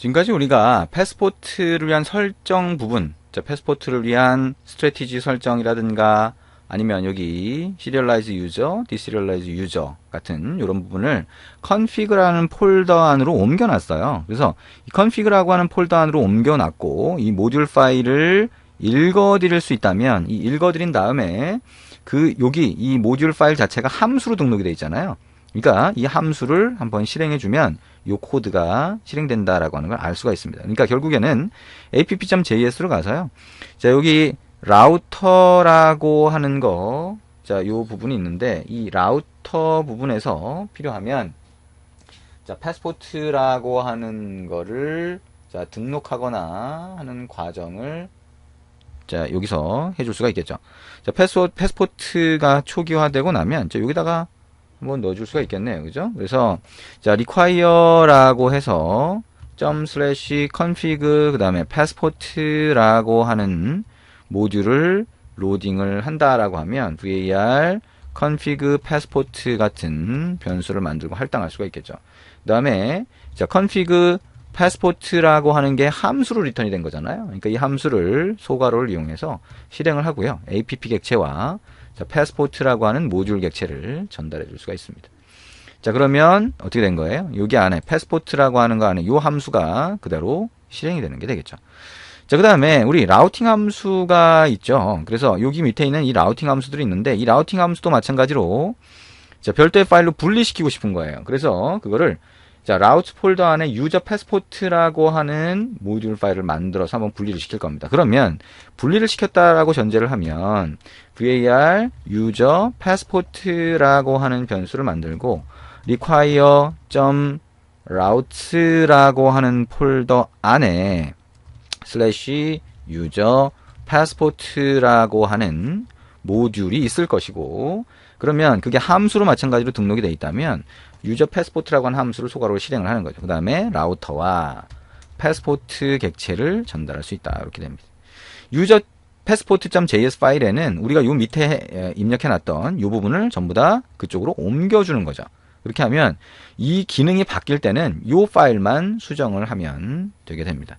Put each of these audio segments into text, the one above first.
지금까지 우리가 패스포트를 위한 설정 부분, 자, 패스포트를 위한 스트래티지 설정이라든가 아니면 여기 시리얼라이즈 유저, 디시리얼라이즈 유저 같은 이런 부분을 config라는 폴더 안으로 옮겨놨어요. 그래서 이 config라고 하는 폴더 안으로 옮겨놨고 이 모듈 파일을 읽어드릴 수 있다면 이 읽어드린 다음에 여기 이 모듈 파일 자체가 함수로 등록이 되어 있잖아요. 그러니까 이 함수를 한번 실행해주면 이 코드가 실행된다라고 하는 걸 알 수가 있습니다. 그러니까 결국에는 app.js로 가서요. 자, 여기 라우터라고 하는 거, 자, 요 부분이 있는데 이 라우터 부분에서 필요하면 자, 패스포트라고 하는 거를 자, 등록하거나 하는 과정을 자, 여기서 해줄 수가 있겠죠. 자, 패스포트가 초기화되고 나면 자, 여기다가 한번 넣어줄 수가 있겠네요. 그죠? 그래서 자, require라고 해서 ./config 그 다음에 passport라고 하는 모듈을 로딩을 한다라고 하면 var config passport 같은 변수를 만들고 할당할 수가 있겠죠. 그 다음에 자, config passport라고 하는 게 함수로 리턴이 된 거잖아요. 그러니까 이 함수를 소괄호를 이용해서 실행을 하고요. app 객체와 자, passport라고 하는 모듈 객체를 전달해 줄 수가 있습니다. 자, 그러면 어떻게 된 거예요? 여기 안에 passport라고 하는 거 안에 이 함수가 그대로 실행이 되는 게 되겠죠. 자, 그 다음에 우리 라우팅 함수가 있죠. 그래서 여기 밑에 있는 이 라우팅 함수들이 있는데 이 라우팅 함수도 마찬가지로 자, 별도의 파일로 분리시키고 싶은 거예요. 그래서 그거를 자, 라우트 폴더 안에 유저 패스포트라고 하는 모듈 파일을 만들어서 한번 분리를 시킬 겁니다. 그러면 분리를 시켰다라고 전제를 하면 var 유저 패스포트라고 하는 변수를 만들고 require.route라고 하는 폴더 안에 슬래시 유저 패스포트라고 하는 모듈이 있을 것이고 그러면 그게 함수로 마찬가지로 등록이 되어 있다면 유저 패스포트라고 하는 함수를 소괄호로 실행을 하는 거죠. 그 다음에 라우터와 패스포트 객체를 전달할 수 있다. 이렇게 됩니다. 유저 패스포트.js 파일에는 우리가 요 밑에 입력해놨던 이 부분을 전부 다 그쪽으로 옮겨주는 거죠. 그렇게 하면 이 기능이 바뀔 때는 이 파일만 수정을 하면 되게 됩니다.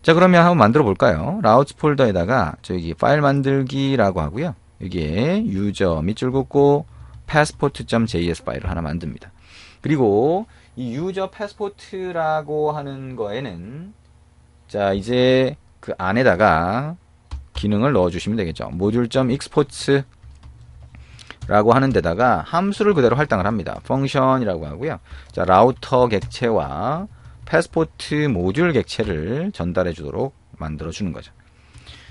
자, 그러면 한번 만들어 볼까요? 라우트 폴더에다가 저기 파일 만들기라고 하고요. 여기에 유저 밑줄 긋고 passport.js 파일을 하나 만듭니다. 그리고 이 유저 패스포트라고 하는 거에는 자, 이제 그 안에다가 기능을 넣어 주시면 되겠죠. module.export 라고 하는 데다가 함수를 그대로 할당을 합니다. 펑션이라고 하고요. 자, 라우터 객체와 패스포트 모듈 객체를 전달해 주도록 만들어 주는 거죠.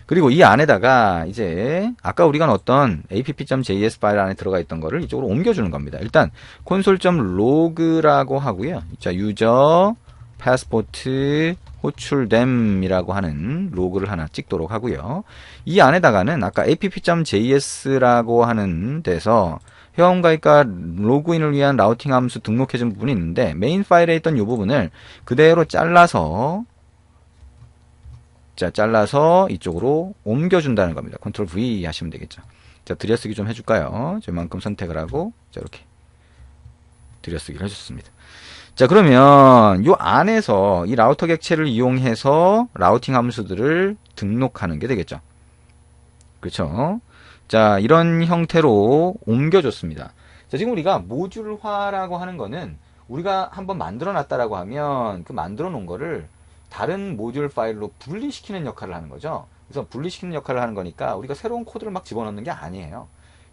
그리고 이 안에다가 이제 아까 우리가 넣었던 app.js 파일 안에 들어가 있던 거를 이쪽으로 옮겨주는 겁니다. 일단 console.log라고 하고요. 자, 유저 패스포트 호출됨이라고 하는 로그를 하나 찍도록 하고요. 이 안에다가는 아까 app.js라고 하는 데서 회원가입과 로그인을 위한 라우팅 함수 등록해준 부분이 있는데 메인 파일에 있던 이 부분을 그대로 잘라서 자, 잘라서 이쪽으로 옮겨준다는 겁니다. 컨트롤 V 하시면 되겠죠. 자, 들여쓰기 좀 해줄까요? 저만큼 선택을 하고, 자, 이렇게 들여쓰기를 해줬습니다. 자, 그러면 이 안에서 이 라우터 객체를 이용해서 라우팅 함수들을 등록하는 게 되겠죠. 그렇죠? 자, 이런 형태로 옮겨줬습니다. 자, 지금 우리가 모듈화라고 하는 거는 우리가 한번 만들어 놨다라고 하면 그 만들어 놓은 거를 다른 모듈 파일로 분리시키는 역할을 하는 거죠. 그래서 분리시키는 역할을 하는 거니까 우리가 새로운 코드를 막 집어넣는 게 아니에요.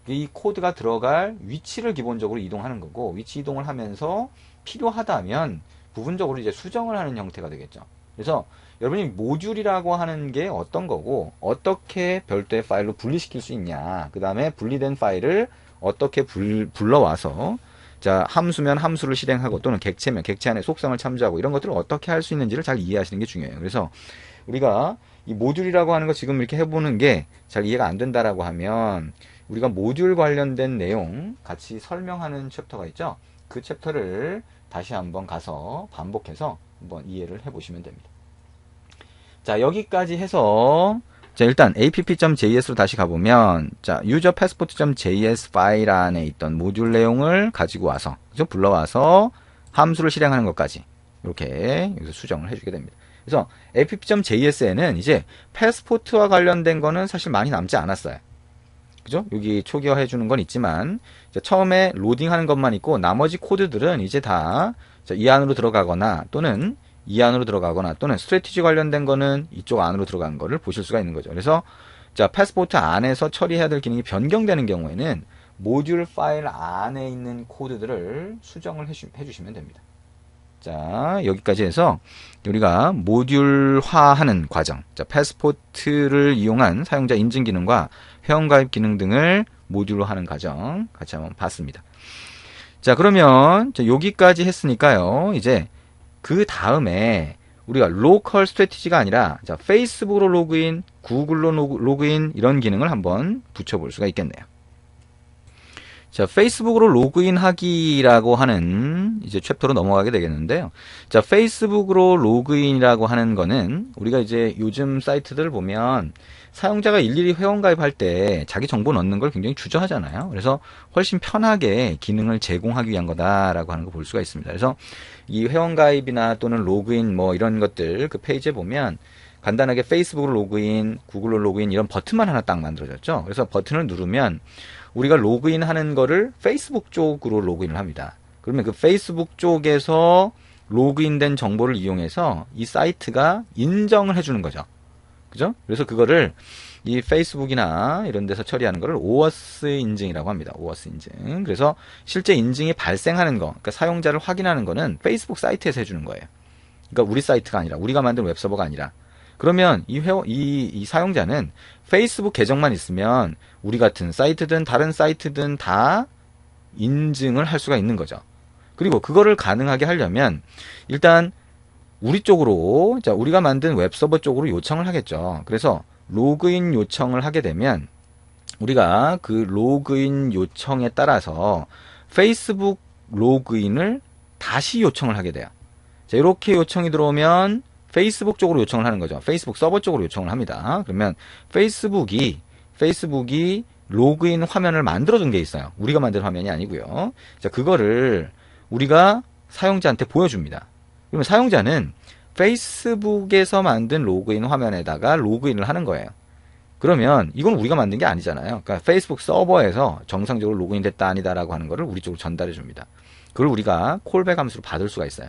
이 코드가 들어갈 위치를 기본적으로 이동하는 거고 위치 이동을 하면서 필요하다면 부분적으로 이제 수정을 하는 형태가 되겠죠. 그래서 여러분이 모듈이라고 하는 게 어떤 거고 어떻게 별도의 파일로 분리시킬 수 있냐, 그 다음에 분리된 파일을 어떻게 불러와서 자, 함수면 함수를 실행하고 또는 객체면 객체 안에 속성을 참조하고 이런 것들을 어떻게 할 수 있는지를 잘 이해하시는 게 중요해요. 그래서 우리가 이 모듈이라고 하는 거 지금 이렇게 해보는 게 잘 이해가 안 된다라고 하면 우리가 모듈 관련된 내용 같이 설명하는 챕터가 있죠. 그 챕터를 다시 한번 가서 반복해서 한번 이해를 해보시면 됩니다. 자, 여기까지 해서 자, 일단 app.js로 다시 가보면 자, user-passport.js 파일 안에 있던 모듈 내용을 가지고 와서 그죠? 불러와서 함수를 실행하는 것까지 이렇게 여기서 수정을 해주게 됩니다. 그래서 app.js에는 이제 패스포트와 관련된 거는 사실 많이 남지 않았어요. 그죠? 여기 초기화 해주는 건 있지만 처음에 로딩하는 것만 있고 나머지 코드들은 이제 다 이 안으로 들어가거나 또는 이 안으로 들어가거나 또는 스트래티지 관련된 거는 이쪽 안으로 들어간 거를 보실 수가 있는 거죠. 그래서 자, 패스포트 안에서 처리해야 될 기능이 변경되는 경우에는 모듈 파일 안에 있는 코드들을 수정을 해주시면 됩니다. 자, 여기까지 해서 우리가 모듈화하는 과정, 자, 패스포트를 이용한 사용자 인증 기능과 회원가입 기능 등을 모듈화하는 과정 같이 한번 봤습니다. 자, 그러면 여기까지 했으니까요. 이제 그 다음에 우리가 로컬 스트래티지가 아니라 자, 페이스북으로 로그인, 구글로 로그인 이런 기능을 한번 붙여볼 수가 있겠네요. 자, 페이스북으로 로그인하기라고 하는 이제 챕터로 넘어가게 되겠는데요. 자, 페이스북으로 로그인이라고 하는 거는 우리가 이제 요즘 사이트들 보면 사용자가 일일이 회원가입할 때 자기 정보 넣는 걸 굉장히 주저하잖아요. 그래서 훨씬 편하게 기능을 제공하기 위한 거다라고 하는 거 볼 수가 있습니다. 그래서 이 회원가입이나 또는 로그인 뭐 이런 것들 그 페이지에 보면 간단하게 페이스북으로 로그인, 구글로 로그인 이런 버튼만 하나 딱 만들어졌죠. 그래서 버튼을 누르면 우리가 로그인 하는 거를 페이스북 쪽으로 로그인을 합니다. 그러면 그 페이스북 쪽에서 로그인된 정보를 이용해서 이 사이트가 인정을 해주는 거죠. 그죠? 그래서 그거를 이 페이스북이나 이런 데서 처리하는 거를 오어스 인증이라고 합니다. 오어스 인증. 그래서 실제 인증이 발생하는 거, 그러니까 사용자를 확인하는 거는 페이스북 사이트에서 해주는 거예요. 그러니까 우리 사이트가 아니라, 우리가 만든 웹서버가 아니라. 그러면 이 사용자는 페이스북 계정만 있으면 우리 같은 사이트든 다른 사이트든 다 인증을 할 수가 있는 거죠. 그리고 그거를 가능하게 하려면 일단 우리 쪽으로, 자, 우리가 만든 웹서버 쪽으로 요청을 하겠죠. 그래서 로그인 요청을 하게 되면 우리가 그 로그인 요청에 따라서 페이스북 로그인을 다시 요청을 하게 돼요. 자, 이렇게 요청이 들어오면 페이스북 쪽으로 요청을 하는 거죠. 페이스북 서버 쪽으로 요청을 합니다. 그러면 페이스북이 로그인 화면을 만들어준 게 있어요. 우리가 만든 화면이 아니고요. 자, 그거를 우리가 사용자한테 보여줍니다. 그러면 사용자는 페이스북에서 만든 로그인 화면에다가 로그인을 하는 거예요. 그러면 이건 우리가 만든 게 아니잖아요. 그러니까 페이스북 서버에서 정상적으로 로그인 됐다 아니다라고 하는 거를 우리 쪽으로 전달해 줍니다. 그걸 우리가 콜백 함수로 받을 수가 있어요.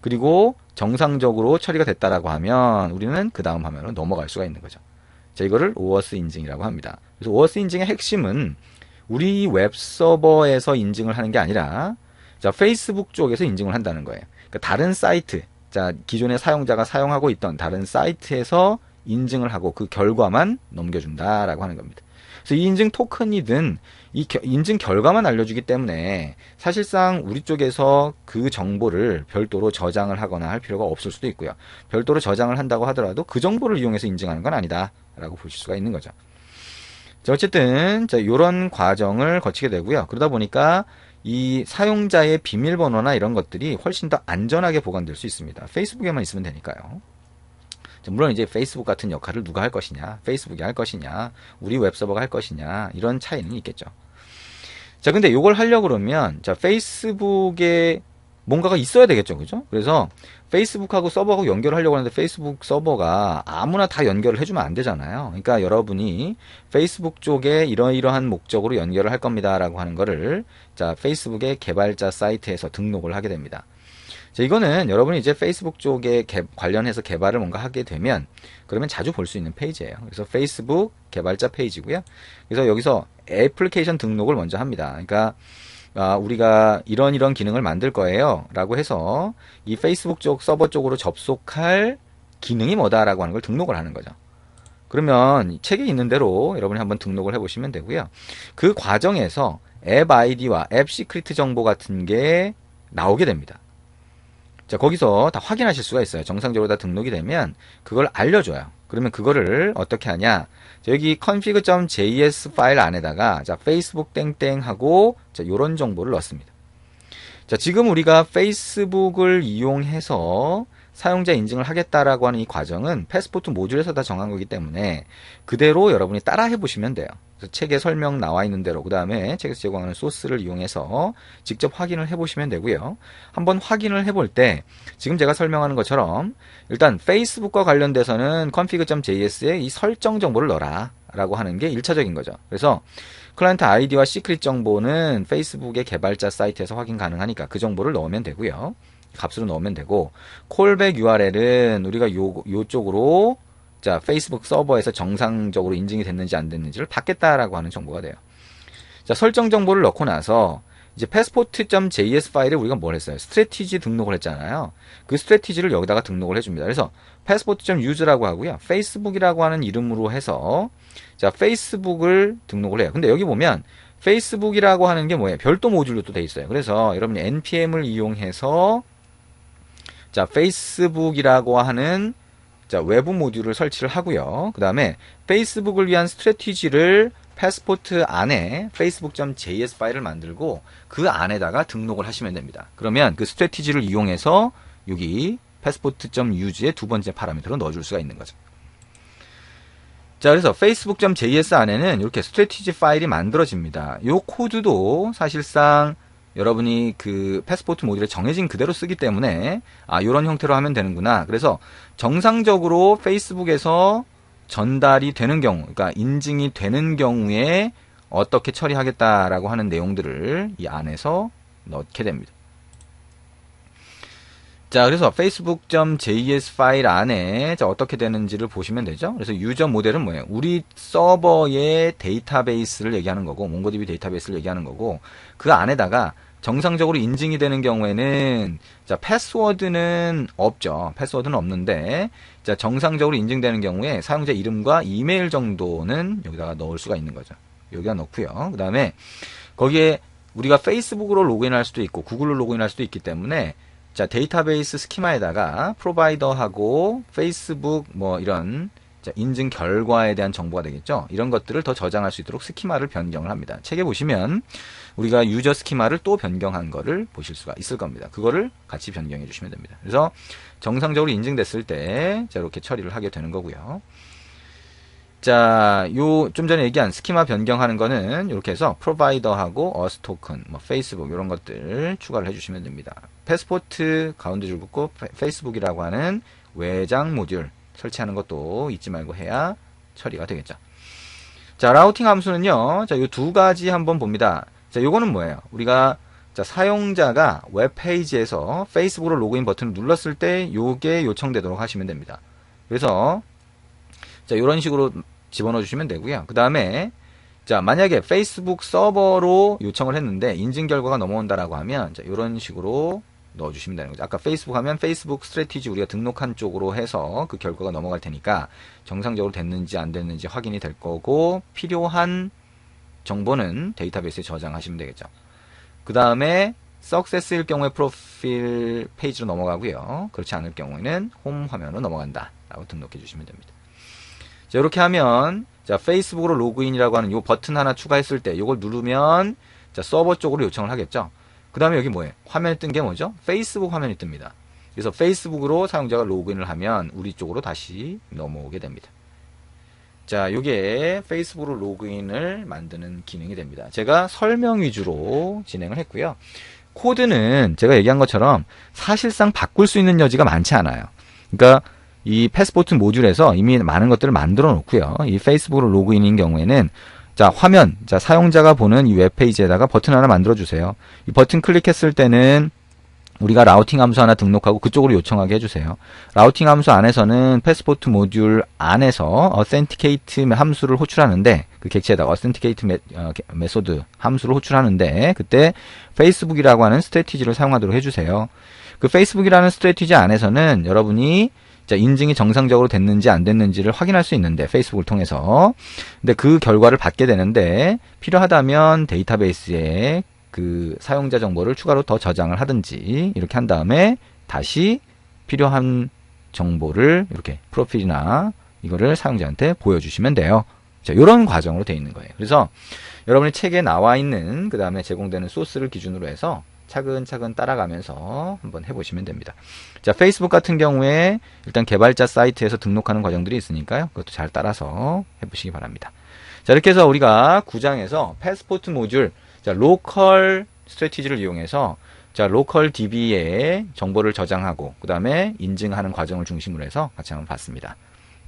그리고 정상적으로 처리가 됐다라고 하면 우리는 그 다음 화면으로 넘어갈 수가 있는 거죠. 자, 이거를 오어스 인증이라고 합니다. 그래서 오어스 인증의 핵심은 우리 웹서버에서 인증을 하는 게 아니라 자, 페이스북 쪽에서 인증을 한다는 거예요. 그러니까 다른 사이트, 자, 기존의 사용자가 사용하고 있던 다른 사이트에서 인증을 하고 그 결과만 넘겨준다라고 하는 겁니다. 그래서 이 인증 토큰이든 이 인증 결과만 알려주기 때문에 사실상 우리 쪽에서 그 정보를 별도로 저장을 하거나 할 필요가 없을 수도 있고요. 별도로 저장을 한다고 하더라도 그 정보를 이용해서 인증하는 건 아니다 라고 보실 수가 있는 거죠. 자, 어쨌든 자, 이런 과정을 거치게 되고요. 그러다 보니까 이 사용자의 비밀번호나 이런 것들이 훨씬 더 안전하게 보관될 수 있습니다. 페이스북에만 있으면 되니까요. 물론 이제 페이스북 같은 역할을 누가 할 것이냐, 페이스북이 할 것이냐, 우리 웹서버가 할 것이냐, 이런 차이는 있겠죠. 자, 근데 이걸 하려고 그러면, 자, 페이스북에 뭔가가 있어야 되겠죠. 그죠? 그래서 페이스북하고 서버하고 연결을 하려고 하는데 페이스북 서버가 아무나 다 연결을 해주면 안 되잖아요. 그러니까 여러분이 페이스북 쪽에 이러이러한 목적으로 연결을 할 겁니다. 라고 하는 거를, 자, 페이스북의 개발자 사이트에서 등록을 하게 됩니다. 자, 이거는 여러분이 이제 페이스북 쪽에 관련해서 개발을 뭔가 하게 되면 그러면 자주 볼 수 있는 페이지예요. 그래서 페이스북 개발자 페이지고요. 그래서 여기서 애플리케이션 등록을 먼저 합니다. 그러니까 우리가 이런 기능을 만들 거예요 라고 해서 이 페이스북 쪽 서버 쪽으로 접속할 기능이 뭐다라고 하는 걸 등록을 하는 거죠. 그러면 책에 있는 대로 여러분이 한번 등록을 해보시면 되고요. 그 과정에서 앱 아이디와 앱 시크릿 정보 같은 게 나오게 됩니다. 자, 거기서 다 확인하실 수가 있어요. 정상적으로 다 등록이 되면 그걸 알려줘요. 그러면 그거를 어떻게 하냐? 자, 여기 config.js 파일 안에다가 자, 페이스북 땡땡 하고 자, 요런 정보를 넣습니다. 자, 지금 우리가 페이스북을 이용해서 사용자 인증을 하겠다라고 하는 이 과정은 패스포트 모듈에서 다 정한 거기 때문에 그대로 여러분이 따라 해보시면 돼요. 그래서 책에 설명 나와 있는 대로 그 다음에 책에서 제공하는 소스를 이용해서 직접 확인을 해보시면 되고요. 한번 확인을 해볼 때 지금 제가 설명하는 것처럼 일단 페이스북과 관련돼서는 config.js에 이 설정 정보를 넣어라 라고 하는 게 1차적인 거죠. 그래서 클라이언트 아이디와 시크릿 정보는 페이스북의 개발자 사이트에서 확인 가능하니까 그 정보를 넣으면 되고요. 값으로 넣으면 되고, 콜백 URL은 우리가 요쪽으로 자 페이스북 서버에서 정상적으로 인증이 됐는지 안 됐는지를 받겠다라고 하는 정보가 돼요. 자, 설정 정보를 넣고 나서 이제 passport.js 파일에 우리가 뭘 했어요? 스트래티지 등록을 했잖아요. 그 스트래티지를 여기다가 등록을 해줍니다. 그래서 passport.use라고 하고요. 페이스북이라고 하는 이름으로 해서 자 페이스북을 등록을 해요. 근데 여기 보면 페이스북이라고 하는 게 뭐예요? 별도 모듈로 또 돼 있어요. 그래서 여러분이 npm을 이용해서 자 페이스북이라고 하는 자 외부 모듈을 설치를 하고요. 그 다음에 페이스북을 위한 스트래티지를 패스포트 안에 facebook.js 파일을 만들고 그 안에다가 등록을 하시면 됩니다. 그러면 그 스트래티지를 이용해서 여기 passport.use의 두 번째 파라미터로 넣어줄 수가 있는 거죠. 자, 그래서 facebook.js 안에는 이렇게 스트래티지 파일이 만들어집니다. 이 코드도 사실상 여러분이 그 패스포트 모듈에 정해진 그대로 쓰기 때문에 이런 형태로 하면 되는구나. 그래서 정상적으로 페이스북에서 전달이 되는 경우, 그러니까 인증이 되는 경우에 어떻게 처리하겠다라고 하는 내용들을 이 안에서 넣게 됩니다. 자, 그래서 facebook.js 파일 안에 자, 어떻게 되는지를 보시면 되죠. 그래서 유저 모델은 뭐예요? 우리 서버의 데이터베이스를 얘기하는 거고, 몽고디비 데이터베이스를 얘기하는 거고, 그 안에다가 정상적으로 인증이 되는 경우에는 자, 패스워드는 없죠. 패스워드는 없는데 자, 정상적으로 인증되는 경우에 사용자 이름과 이메일 정도는 여기다가 넣을 수가 있는 거죠. 여기다 넣고요. 그 다음에 거기에 우리가 페이스북으로 로그인할 수도 있고 구글로 로그인할 수도 있기 때문에 자, 데이터베이스 스키마에다가 프로바이더하고 페이스북 뭐 이런 자, 인증 결과에 대한 정보가 되겠죠. 이런 것들을 더 저장할 수 있도록 스키마를 변경을 합니다. 책에 보시면 우리가 유저 스키마를 또 변경한 거를 보실 수가 있을 겁니다. 그거를 같이 변경해 주시면 됩니다. 그래서 정상적으로 인증됐을 때 자, 이렇게 처리를 하게 되는 거고요. 자, 요 좀 전에 얘기한 스키마 변경하는 거는 이렇게 해서 프로바이더하고 어스 토큰, 뭐 페이스북 이런 것들 추가를 해주시면 됩니다. 패스포트 가운데 줄 긋고 페이스북이라고 하는 외장 모듈 설치하는 것도 잊지 말고 해야 처리가 되겠죠. 자, 라우팅 함수는요. 자, 요 두 가지 한번 봅니다. 자, 요거는 뭐예요? 우리가 자, 사용자가 웹페이지에서 페이스북으로 로그인 버튼을 눌렀을 때 요게 요청되도록 하시면 됩니다. 그래서 자, 요런 식으로 집어넣어 주시면 되고요. 그 다음에 자, 만약에 페이스북 서버로 요청을 했는데 인증 결과가 넘어온다라고 하면 자, 요런 식으로 넣어주시면 되는 거죠. 아까 페이스북 하면 페이스북 스트래티지 우리가 등록한 쪽으로 해서 그 결과가 넘어갈 테니까 정상적으로 됐는지 안 됐는지 확인이 될 거고 필요한 정보는 데이터베이스에 저장하시면 되겠죠. 그 다음에 석세스일 경우에 프로필 페이지로 넘어가고요. 그렇지 않을 경우에는 홈 화면으로 넘어간다 라고 등록해 주시면 됩니다. 자, 이렇게 하면 자, 페이스북으로 로그인이라고 하는 이 버튼 하나 추가했을 때 이걸 누르면 자, 서버 쪽으로 요청을 하겠죠. 그 다음에 여기 뭐예요? 화면에 뜬 게 뭐죠? 페이스북 화면이 뜹니다. 그래서 페이스북으로 사용자가 로그인을 하면 우리 쪽으로 다시 넘어오게 됩니다. 자, 이게 페이스북으로 로그인을 만드는 기능이 됩니다. 제가 설명 위주로 진행을 했고요. 코드는 제가 얘기한 것처럼 사실상 바꿀 수 있는 여지가 많지 않아요. 그러니까 이 패스포트 모듈에서 이미 많은 것들을 만들어 놓고요. 이 페이스북으로 로그인인 경우에는 자, 화면, 자, 사용자가 보는 이 웹페이지에다가 버튼 하나 만들어 주세요. 이 버튼 클릭했을 때는 우리가 라우팅 함수 하나 등록하고 그쪽으로 요청하게 해주세요. 라우팅 함수 안에서는 패스포트 모듈 안에서 authenticate함수를 호출하는데 그 객체에다가 authenticaate 메소드 함수를 호출하는데 그때 페이스북이라고 하는 스트래티지를 사용하도록 해주세요. 그 페이스북이라는 스트래티지 안에서는 여러분이 자, 인증이 정상적으로 됐는지 안 됐는지를 확인할 수 있는데 페이스북을 통해서 근데 그 결과를 받게 되는데 필요하다면 데이터베이스에 그 사용자 정보를 추가로 더 저장을 하든지 이렇게 한 다음에 다시 필요한 정보를 이렇게 프로필이나 이거를 사용자한테 보여주시면 돼요. 자, 이런 과정으로 되어 있는 거예요. 그래서 여러분이 책에 나와 있는 그 다음에 제공되는 소스를 기준으로 해서 차근차근 따라가면서 한번 해보시면 됩니다. 자, 페이스북 같은 경우에 일단 개발자 사이트에서 등록하는 과정들이 있으니까요. 그것도 잘 따라서 해보시기 바랍니다. 자, 이렇게 해서 우리가 9장에서 패스포트 모듈, 자, 로컬 스트래티지를 이용해서 자, 로컬 DB에 정보를 저장하고 그 다음에 인증하는 과정을 중심으로 해서 같이 한번 봤습니다.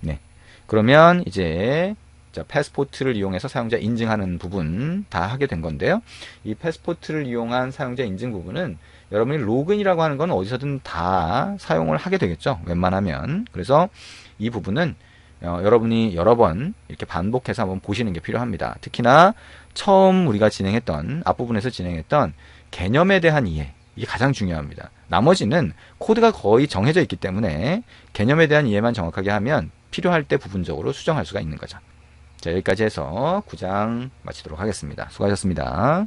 네. 그러면 이제 자, 패스포트를 이용해서 사용자 인증하는 부분 다 하게 된 건데요. 이 패스포트를 이용한 사용자 인증 부분은 여러분이 로그인이라고 하는 건 어디서든 다 사용을 하게 되겠죠. 웬만하면. 그래서 이 부분은 여러분이 여러 번 이렇게 반복해서 한번 보시는 게 필요합니다. 특히나 처음 우리가 진행했던 앞부분에서 진행했던 개념에 대한 이해, 이게 가장 중요합니다. 나머지는 코드가 거의 정해져 있기 때문에 개념에 대한 이해만 정확하게 하면 필요할 때 부분적으로 수정할 수가 있는 거죠. 자, 여기까지 해서 9장 마치도록 하겠습니다. 수고하셨습니다.